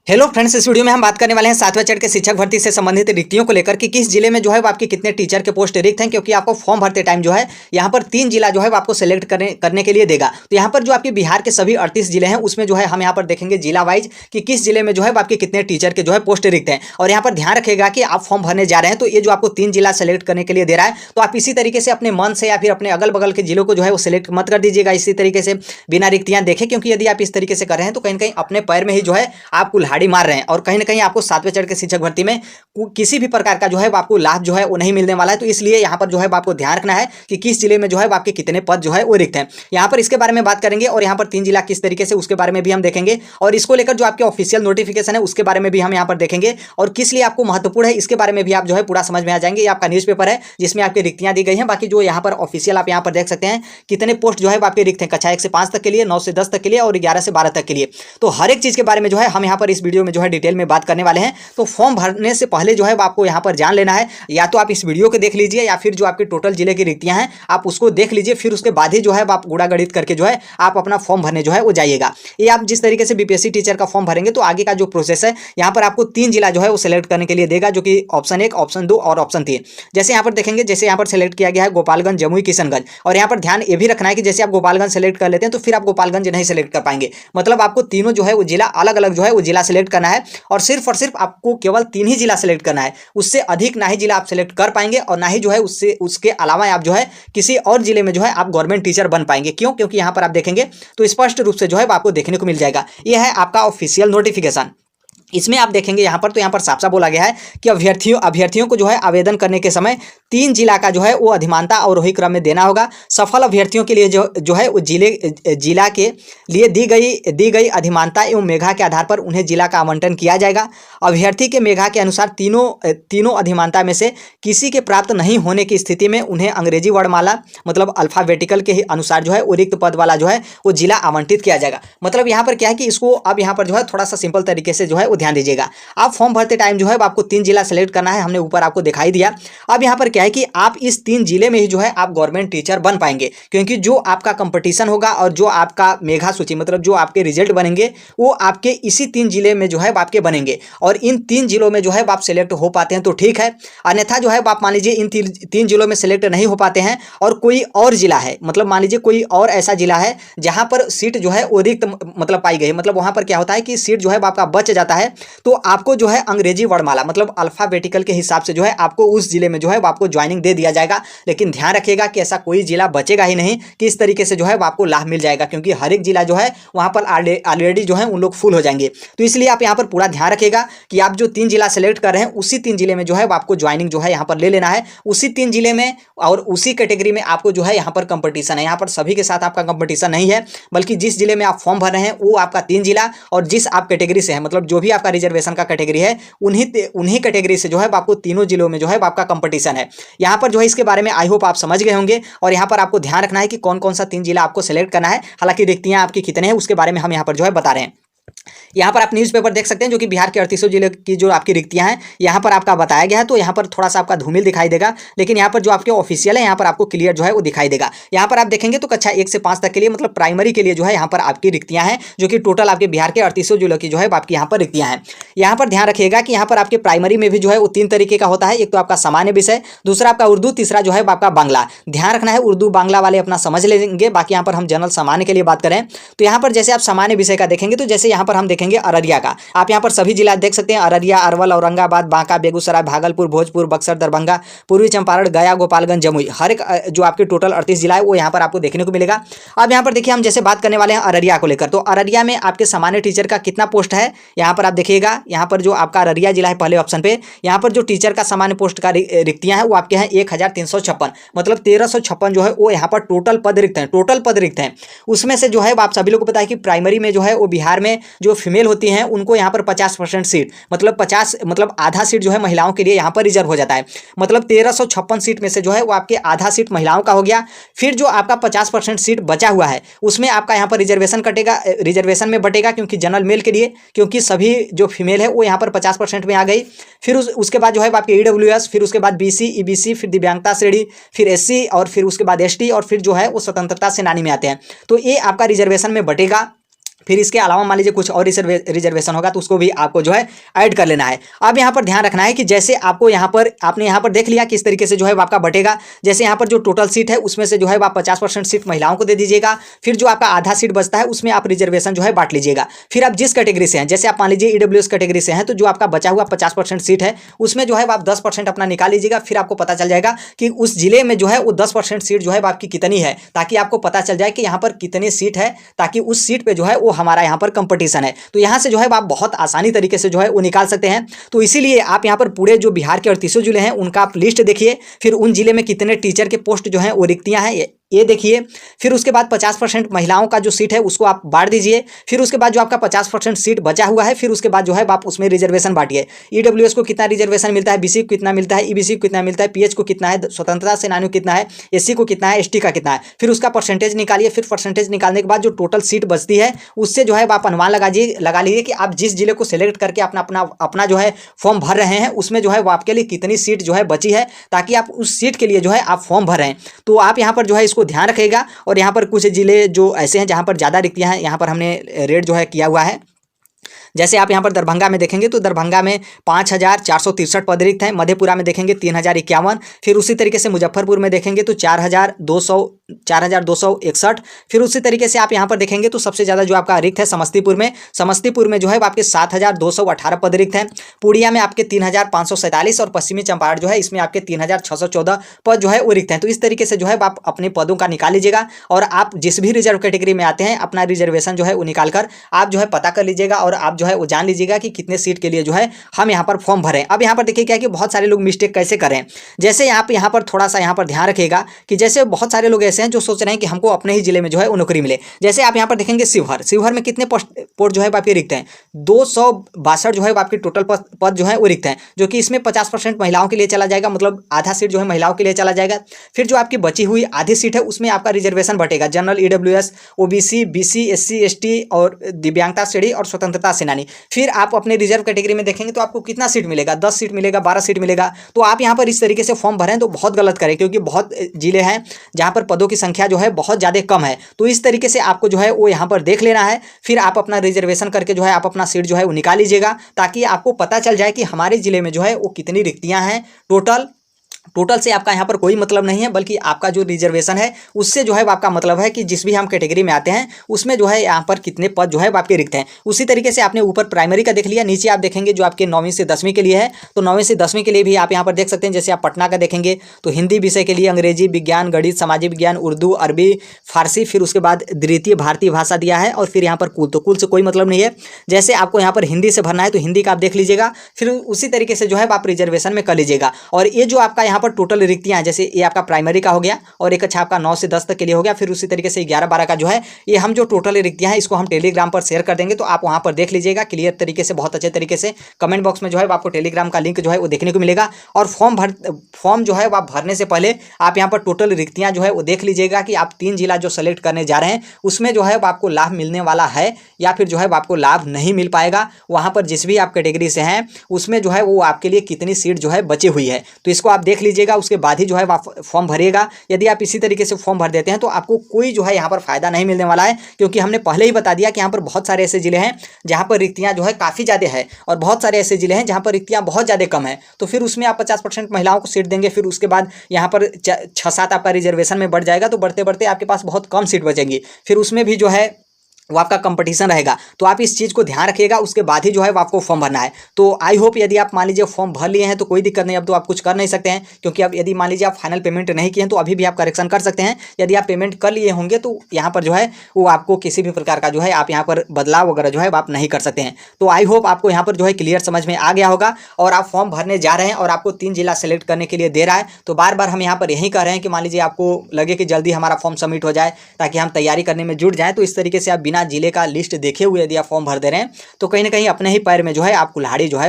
Hello friends, इस video में हम बात करने वाले हैं 7वें चरण के शिक्षक भर्ती से संबंधित रिक्तियों को लेकर कि किस जिले में जो है वो आपके कितने टीचर के पोस्ट रिक्त हैं। क्योंकि आपको फॉर्म भरते टाइम जो है यहाँ पर 3 जिला जो है वो आपको सेलेक्ट करने के लिए देगा। तो यहाँ पर जो आपके बिहार के सभी 38 जिले हैं उसमें जो है हम यहाँ पर देखेंगे जिला वाइज कि किस जिले में जो है वो आपके कितने टीचर के जो है पोस्ट रिक्त हैं। और यहाँ पर ध्यान रखेगा कि आप फॉर्म भरने जा रहे हैं तो ये जो आपको 3 जिला सेलेक्ट करने के लिए दे रहा है, तो आप इसी तरीके से अपने मन से या फिर अपने अगल बगल के जिलों को जो है वो सिलेक्ट मत कर दीजिएगा इसी तरीके से बिना रिक्तियां देखें। क्योंकि यदि आप इस तरीके से कर रहे हैं तो कहीं ना कहीं अपने पैर में ही जो है आप कुल्हाड़ी मार रहे हैं और कहीं ना कहीं आपको 7वें चरण के शिक्षक भर्ती में किसी भी प्रकार का जो है आपको लाभ जो है वो नहीं मिलने वाला है। तो इसलिए यहाँ पर जो है आपको ध्यान रखना है कि किस जिले में जो है आपके कितने पद जो है वो रिक्त हैं। यहाँ पर इसके बारे में बात करेंगे और यहाँ पर 3 जिला किस तरीके से उसके बारे में भी हम देखेंगे और इसको लेकर जो आपके ऑफिशियल नोटिफिकेशन है उसके बारे में भी हम यहाँ पर देखेंगे और किस लिए आपको महत्वपूर्ण है इसके बारे में भी आप जो है पूरा समझ में आ जाएंगे। ये आपका न्यूज़पेपर है जिसमें आपकी रिक्तियां दी गई हैं। बाकी जो यहाँ पर ऑफिशियल आप यहाँ पर देख सकते हैं कितने पोस्ट जो है आपके रिक्त हैं, कक्षा 1 से 5 तक के लिए, 9 से 10 तक के लिए और 11 से 12 तक के लिए। तो हर एक चीज़ के बारे में जो है हम यहाँ पर इस वीडियो में जो है डिटेल में बात करने वाले हैं। तो फॉर्म भरने से पहले जो है आपको यहाँ पर जान लेना है, या तो आप इस वीडियो को देख लीजिए या फिर जो आपके टोटल जिले की रिक्तियां हैं आप उसको देख लीजिए। फिर उसके बाद ही जो है आप गुणा गणित करके जो है आप अपना फॉर्म भरने जो है वो जाइएगा। ये आप जिस तरीके से बीपीएससी टीचर का फॉर्म भरेंगे तो आगे का जो प्रोसेस है यहाँ पर आपको 3 जिला जो है वो सिलेक्ट करने के लिए देगा, जो कि ऑप्शन 1, ऑप्शन 2 और ऑप्शन 3। जैसे यहाँ पर देखेंगे, जैसे यहाँ पर सेलेक्ट किया गया है गोपालगंज, जमुई, किशनगंज। और यहाँ पर ध्यान ये भी रखना है कि जैसे आप गोपालगंज सेलेक्ट कर लेते हैं तो फिर आप गोपालगंज नहीं सेलेक्ट कर पाएंगे। मतलब आपको तीनों जो है वो जिला अलग अलग जो है वो जिला सेलेक्ट करना है और सिर्फ आपको केवल 3 ही जिला सेलेक्ट करना है। उससे अधिक ना ही जिला आप सेलेक्ट कर पाएंगे और ना ही जो है उसके अलावा आप जो है किसी और जिले में जो है आप गवर्नमेंट टीचर बन पाएंगे। क्यों? क्योंकि यहाँ पर आप देखेंगे तो स्पष्ट रूप से जो है आपको देखने को मिल जाएगा। यह है आपका ऑफिशियल नोटिफिकेशन। इसमें आप देखेंगे यहाँ पर साफ साफ बोला गया है कि अभ्यर्थियों को जो है आवेदन करने के समय 3 जिला का जो है वो अधिमानता अवरोही क्रम में देना होगा। सफल अभ्यर्थियों के लिए जो है वो जिला के लिए दी गई अधिमानता एवं मेधा के आधार पर उन्हें जिला का आवंटन किया जाएगा। अभ्यर्थी के मेधा के अनुसार तीनों अधिमानता में से किसी के प्राप्त नहीं होने की स्थिति में उन्हें अंग्रेजी वर्णमाला मतलब अल्फाबेटिकल के अनुसार जो है वो रिक्त पद वाला जो है वो जिला आवंटित किया जाएगा। मतलब यहाँ पर क्या है कि इसको अब यहाँ पर जो है थोड़ा सा सिंपल तरीके से जो है ध्यान दीजिएगा। आप फॉर्म भरते टाइम जो है आपको 3 जिला सेलेक्ट करना है, हमने ऊपर आपको दिखाई दिया। अब यहाँ पर क्या है कि आप इस 3 जिले में ही जो है आप गवर्नमेंट टीचर बन पाएंगे, क्योंकि जो आपका कंपटीशन होगा और जो आपका मेधा सूची मतलब जो आपके रिजल्ट बनेंगे वो आपके इसी 3 जिले में जो है आपके बनेंगे। और इन 3 जिलों में जो है आप सेलेक्ट हो पाते हैं तो ठीक है, अन्यथा जो है आप मान लीजिए इन 3 जिलों में सेलेक्ट नहीं हो पाते हैं और कोई और जिला है, मतलब मान लीजिए कोई और ऐसा जिला है जहां पर सीट जो है वो रिक्त मतलब पाई गई, मतलब वहां पर क्या होता है कि सीट जो है आपका बच जाता है तो आपको जो है अंग्रेजी वर्णमाला मतलब अल्फाबेटिकल के हिसाब से जो है आपको उस जिले में जो है आपको ज्वाइनिंग दे दिया जाएगा। लेकिन ध्यान रखिएगा कि ऐसा कोई जिला बचेगा ही नहीं कि इस तरीके से जो है आपको लाभ मिल जाएगा, क्योंकि हर एक जिला जो है वहां पर ऑलरेडी जो है उन लोग फुल हो जाएंगे। तो इसलिए आप यहाँ पर पूरा ध्यान रखिएगा कि आप जो 3 जिला सेलेक्ट कर रहे हैं उसी 3 जिले में जो है आपको ज्वाइनिंग जो है यहाँ पर ले लेना है, उसी 3 जिले में और उसी कैटेगरी में आपको जो है यहाँ पर कंपटीशन है। यहाँ पर सभी के साथ आपका कंपटीशन नहीं है, बल्कि जिस जिले में आप फॉर्म भर रहे हैं वो आपका 3 जिला और जिस आप कैटेगरी से है मतलब जो भी आपका रिजर्वेशन का कैटेगरी है उन्हीं कैटेगरी से जो है आपको तीनों जिलों में जो है आपका कंपटीशन है। यहाँ पर जो है इसके बारे में आई होप आप समझ गए होंगे। और यहाँ पर आपको ध्यान रखना है कि कौन कौन सा 3 जिला आपको सेलेक्ट करना है। हालांकि रिक्तियां आपकी कितने हैं उसके बारे में हम यहाँ पर जो है बता रहे हैं। यहाँ पर आप न्यूज़पेपर देख सकते हैं जो कि बिहार के 38 जिले की जो आपकी रिक्तियां हैं यहाँ पर आपका बताया गया है। तो यहाँ पर थोड़ा सा आपका धूमिल दिखाई देगा, लेकिन यहाँ पर जो आपके ऑफिशियल है यहाँ पर आपको क्लियर जो है वो दिखाई देगा। यहाँ पर आप देखेंगे तो कक्षा 1 से 5 तक के लिए मतलब प्राइमरी के लिए जो है यहाँ पर आपकी रिक्तियां हैं, जो कि टोटल आपके बिहार के 38 जिलों की जो है आपकी यहाँ पर रिक्तियां हैं। यहाँ पर ध्यान रखिएगा कि यहाँ पर आपके प्राइमरी में भी जो है वो 3 तरीके का होता है। एक तो आपका सामान्य विषय, दूसरा आपका उर्दू, तीसरा जो है आपका बांग्ला। ध्यान रखना है उर्दू बांग्ला वाले अपना समझ लेंगे, बाकी यहाँ पर हम जनरल सामान्य के लिए बात करें तो यहाँ पर जैसे आप सामान्य विषय का देखेंगे तो जैसे यहाँ पर हम देखेंगे अररिया का, आप यहाँ पर सभी जिला देख सकते हैं, अररिया, अरवल, औरंगाबाद, बांका, बेगूसराय, भागलपुर, भोजपुर, बक्सर, दरभंगा, पूर्वी चंपारण, गया, गोपालगंज, जमुई, हर एक जो आपके टोटल 38 जिला है वो यहाँ पर आपको देखने को मिलेगा। अब यहाँ पर देखिए हम जैसे बात करने वाले हैं अररिया को लेकर, तो अररिया में आपके सामान्य टीचर का कितना पोस्ट है यहाँ पर आप देखिएगा। यहाँ पर जो आपका अररिया जिला है पहले ऑप्शन पे, यहाँ पर जो टीचर का सामान्य पोस्ट का रिक्तियां हैं वो आपके हैं 1356, मतलब 1356 जो है वो यहाँ पर टोटल पद रिक्त हैं। उसमें से जो है आप सभी लोग को पता है कि प्राइमरी में जो है वो बिहार में जो फीमेल होती हैं उनको यहाँ पर 50% सीट मतलब आधा सीट जो है महिलाओं के लिए यहाँ पर रिजर्व हो जाता है। मतलब 1356 सीट में से जो है वो आपके आधा सीट महिलाओं का हो गया। फिर जो आपका 50% सीट बचा हुआ है उसमें आपका यहाँ पर रिजर्वेशन कटेगा, रिजर्वेशन में बटेगा, क्योंकि जनरल मेल के लिए, क्योंकि सभी जो फीमेल है वो यहाँ पर 50% में आ गई। फिर उसके बाद जो है आपके EWS, फिर उसके बाद BC, EBC, फिर दिव्यांगता श्रेणी, फिर SC और फिर उसके बाद ST और फिर जो है वो स्वतंत्रता सेनानी में आते हैं। तो ये आपका रिजर्वेशन में बटेगा। फिर इसके अलावा मान लीजिए कुछ और रिजर्वेशन होगा तो उसको भी आपको जो है ऐड कर लेना है। अब यहाँ पर ध्यान रखना है कि जैसे आपको यहाँ पर आपने यहाँ पर देख लिया किस तरीके से जो है आपका बटेगा। जैसे यहाँ पर जो टोटल सीट है उसमें से जो है आप 50% सीट महिलाओं को दे दीजिएगा, फिर जो आपका आधा सीट बचता है उसमें आप रिजर्वेशन जो है बांट लीजिएगा। फिर आप जिस कैटेगरी से हैं, जैसे आप मान लीजिए ईडब्ल्यूएस कैटेगरी से हैं, तो जो आपका बचा हुआ 50% सीट है उसमें जो है आप 10% अपना निकाल लीजिएगा। फिर आपको पता चल जाएगा कि उस जिले में जो है वो 10% सीट जो है आपकी कितनी है, ताकि आपको पता चल जाए कि यहाँ पर कितनी सीट है, ताकि उस सीट पे जो है वो हमारा यहाँ पर कंपटीशन है। तो यहाँ से जो है आप बहुत आसानी तरीके से जो है वो निकाल सकते हैं। तो इसीलिए आप यहाँ पर पूरे जो बिहार के 38 जिले हैं उनका आप लिस्ट देखिए, फिर उन जिले में कितने टीचर के पोस्ट जो हैं वो रिक्तियाँ हैं ये देखिए। फिर उसके बाद 50% महिलाओं का जो सीट है उसको आप बांट दीजिए। फिर उसके बाद जो आपका 50% सीट बचा हुआ है, फिर उसके बाद जो है आप उसमें रिजर्वेशन बांटिए। ईडब्ल्यूएस को कितना रिजर्वेशन मिलता है, बीसी को कितना मिलता है, ईबीसी को कितना मिलता है, पीएच को कितना है, स्वतंत्रता सेनानियों को कितना है, एससी को कितना है, एसटी का कितना है। फिर उसका परसेंटेज निकालिए। फिर परसेंटेज निकालने के बाद जो टोटल सीट बचती है उससे जो है आप अनुमान लगा लीजिए कि आप जिस जिले को सिलेक्ट करके अपना जो है फॉर्म भर रहे हैं उसमें जो है वो आपके लिए कितनी सीट जो है बची है, ताकि आप उस सीट के लिए जो है आप फॉर्म भर रहे हैं। तो आप यहाँ पर जो है इसको ध्यान रखिएगा। और यहाँ पर कुछ जिले जो ऐसे हैं जहाँ पर ज़्यादा रिक्तियाँ हैं, यहाँ पर हमने रेट जो है किया हुआ है। जैसे आप यहाँ पर दरभंगा में देखेंगे तो दरभंगा में 5463 पद रिक्त हैं। मधेपुरा में देखेंगे 3051। फिर उसी तरीके से मुजफ्फरपुर में देखेंगे तो 4261। फिर उसी तरीके से आप यहाँ पर देखेंगे तो सबसे ज़्यादा जो आपका रिक्त है समस्तीपुर में जो है आपके 7218 पद रिक्त हैं। पूर्णिया में आपके 3547 और पश्चिमी चंपारण जो है इसमें आपके 3614 पद जो है वो रिक्त हैं। तो इस तरीके से जो है आप अपने पदों का निकाल लीजिएगा और आप जिस भी रिजर्व कैटेगरी में आते हैं अपना रिजर्वेशन जो है वो निकाल कर आप जो है पता कर लीजिएगा और आप जो है वो जान लीजिएगा कि कितने सीट के लिए जो है हम यहाँ पर फॉर्म भरें। अब यहाँ पर देखिए क्या है कि बहुत सारे लोग मिस्टेक कैसे करें। जैसे आप यहाँ पर थोड़ा सा यहाँ पर ध्यान रखिएगा कि जैसे बहुत सारे लोग ऐसे हैं जो सोच रहे हैं कि हमको अपने ही जिले में जो है वो नौकरी मिले। जैसे आप यहाँ पर देखेंगे शिवहर में कितने पोस्ट जो है आपके रिक्त हैं, 262 जो है आपके टोटल पद जो है वो रिक्त हैं, जो कि इसमें 50% महिलाओं के लिए चला जाएगा, मतलब आधा सीट जो है महिलाओं के लिए चला जाएगा। फिर जो आपकी बची हुई आधी सीट है उसमें आपका रिजर्वेशन बटेगा, general, EWS, OBC, BC, SC, ST और दिव्यांगता श्रेणी और स्वतंत्रता सेनानी। फिर आप अपने रिजर्व कैटेगरी में देखेंगे तो आपको कितना सीट मिलेगा, 10 सीट मिलेगा, 12 सीट मिलेगा। तो आप यहाँ पर इस तरीके से फॉर्म भरें तो बहुत गलत करें, क्योंकि बहुत जिले हैं जहाँ पर पदों की संख्या जो है बहुत ज़्यादा कम है। तो इस तरीके से आपको जो है वो यहाँ पर देख लेना है। फिर आप अपना रिजर्वेशन करके जो है आप अपना सीट जो है वो निकाल लीजिएगा, ताकि आपको पता चल जाए कि हमारे जिले में जो है वो कितनी रिक्तियाँ हैं। टोटल से आपका यहाँ पर कोई मतलब नहीं है, बल्कि आपका जो रिजर्वेशन है उससे जो है आपका मतलब है कि जिस भी हम कैटेगरी में आते हैं उसमें जो है यहाँ पर कितने पद जो है आपके रिक्त हैं। उसी तरीके से आपने ऊपर प्राइमरी का देख लिया, नीचे आप देखेंगे जो आपके 9वीं से 10वीं के लिए है, तो 9वीं से 10वीं के लिए भी आप यहाँ पर देख सकते हैं। जैसे आप पटना का देखेंगे तो हिंदी विषय के लिए अंग्रेजी, विज्ञान, गणित, सामाजिक विज्ञान, उर्दू, अरबी, फारसी, फिर उसके बाद द्वितीय भारतीय भाषा दिया है, और फिर यहाँ पर कुल, तो कुल से कोई मतलब नहीं है। जैसे आपको यहाँ पर हिंदी से भरना है तो हिंदी का आप देख लीजिएगा, फिर उसी तरीके से जो है आप रिजर्वेशन में कर लीजिएगा। और ये जो आपका यहाँ पर टोटल रिक्तियाँ, जैसे ये आपका प्राइमरी का हो गया और एक अच्छा आपका 9 से 10 तक के लिए हो गया। फिर उसी तरीके से 11-12 का जो है ये हम जो टोटल रिक्तियाँ हैं इसको हम टेलीग्राम पर शेयर कर देंगे, तो आप वहाँ पर देख लीजिएगा क्लियर तरीके से, बहुत अच्छे तरीके से। कमेंट बॉक्स में जो है आपको टेलीग्राम का लिंक जो है वो देखने को मिलेगा। और फॉर्म जो है वो आप भरने से पहले आप यहाँ पर टोटल रिक्तियाँ जो है वो देख लीजिएगा कि आप 3 जिला जो सेलेक्ट करने जा रहे हैं उसमें जो है आपको लाभ मिलने वाला है या फिर जो है आपको लाभ नहीं मिल पाएगा। वहाँ पर जिस भी आप कैटेगरी से हैं उसमें जो है वो आपके लिए कितनी सीट जो है बची हुई है, तो इसको आप देख लीजिएगा। उसके बाद ही जो है आप फॉर्म भरिएगा। यदि आप इसी तरीके से फॉर्म भर देते हैं तो आपको कोई जो है यहाँ पर फायदा नहीं मिलने वाला है, क्योंकि हमने पहले ही बता दिया कि यहाँ पर बहुत सारे ऐसे जिले हैं जहाँ पर रिक्तियाँ जो है काफ़ी ज़्यादा है, और बहुत सारे ऐसे जिले हैं जहाँ पर रिक्तियाँ बहुत ज़्यादा कम है। तो फिर उसमें आप 50% महिलाओं को सीट देंगे, फिर उसके बाद यहाँ पर 6-7 आपका रिजर्वेशन में बढ़ जाएगा, तो बढ़ते बढ़ते आपके पास बहुत कम सीट बचेंगी। फिर उसमें भी जो है वो आपका कंपटीशन रहेगा। तो आप इस चीज़ को ध्यान रखिएगा, उसके बाद ही जो है वो आपको फॉर्म भरना है। तो आई होप यदि आप मान लीजिए फॉर्म भर लिए हैं तो कोई दिक्कत नहीं, अब तो आप कुछ कर नहीं सकते हैं, क्योंकि अब यदि मान लीजिए आप फाइनल पेमेंट नहीं किए हैं तो अभी भी आप करेक्शन कर सकते हैं। यदि आप पेमेंट कर लिए होंगे तो यहाँ पर जो है वो आपको किसी भी प्रकार का जो है आप यहाँ पर बदलाव वगैरह जो है आप नहीं कर सकते हैं। तो आई होप आपको यहाँ पर जो है क्लियर समझ में आ गया होगा। और आप फॉर्म भरने जा रहे हैं और आपको 3 जिला सेलेक्ट करने के लिए दे रहा है, तो बार बार हम यहाँ पर यही कह रहे हैं कि मान लीजिए आपको लगे कि जल्दी हमारा फॉर्म सबमिट हो जाए ताकि हम तैयारी करने में जुट जाएँ, तो इस तरीके से आप बिना जिले का लिस्ट देखे हुए यदि आप फॉर्म भर दे रहे हैं तो कहीं ना कहीं अपने ही पैर में जो है आप कुल्हाड़ी जो है